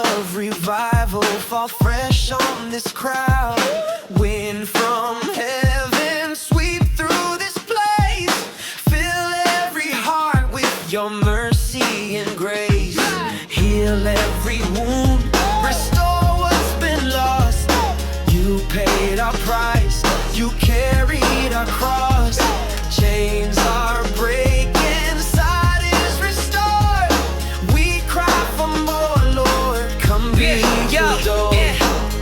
of revival fall fresh on this crowd. Wind from heaven sweep through this place. Fill every heart with your mercy and grace. Heal every wound, restore what's been lost. You paid our price, you carried our cross. Chains are breaking, sight is restored. We cry for more, Lord, come be adored.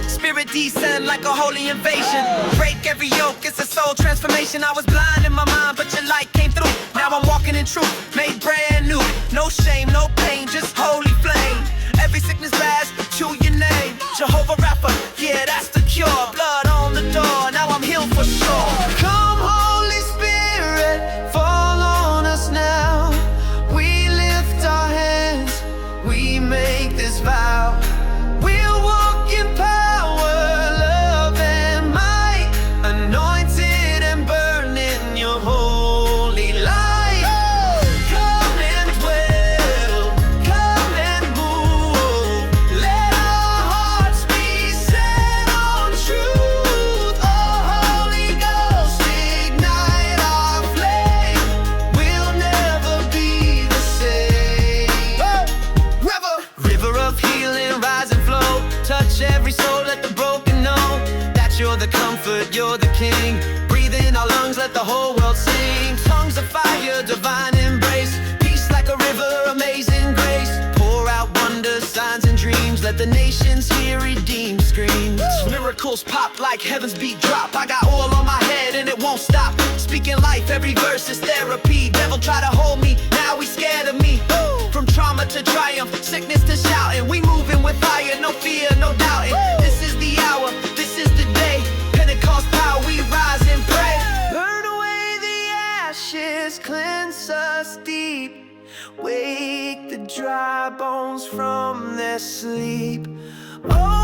Spirit descend like a holy invasion. Break every yoke, it's a soul transformation. I was blind in my mind, but your light came through. Now I'm walking in truth, made brand new. No shame, no pain, just holy flame. Every sickness passed, chew your name. Jehovah Rapha, yeah, that's the cure. Blood on the door, now I'm healed for sure. Come, Holy Spirit, fall on us now. We lift our hands, we make this vow. We'll walk in power, love and might, anointed and burning your holy light. Come and dwell, come and move. Let our hearts be set on truth. Oh, Holy Ghost, ignite our flame. We'll never be the same. River of healing, rise and flow. Touch every soul, let the broken know that you're the comfort, you're the king. Breathe in our lungs, let the whole world sing. Tongues of fire, divine embrace. Peace like a river, amazing grace. Pour out wonders, signs and dreams. Let the nations hear redeemed screams. Miracles pop like heaven's beat drop. I got oil on my head and it won't stop. Speaking life, every verse is therapy. Devil try to hold me, now he's scared of me. From trauma to triumph, sickness to shouting. We moving with fire, no fear, no doubting. This is the hour, this is the day. Pentecost power, we rise and pray. Burn away the ashes, cleanse us deep. Wake the dry bones from their sleep. Oh,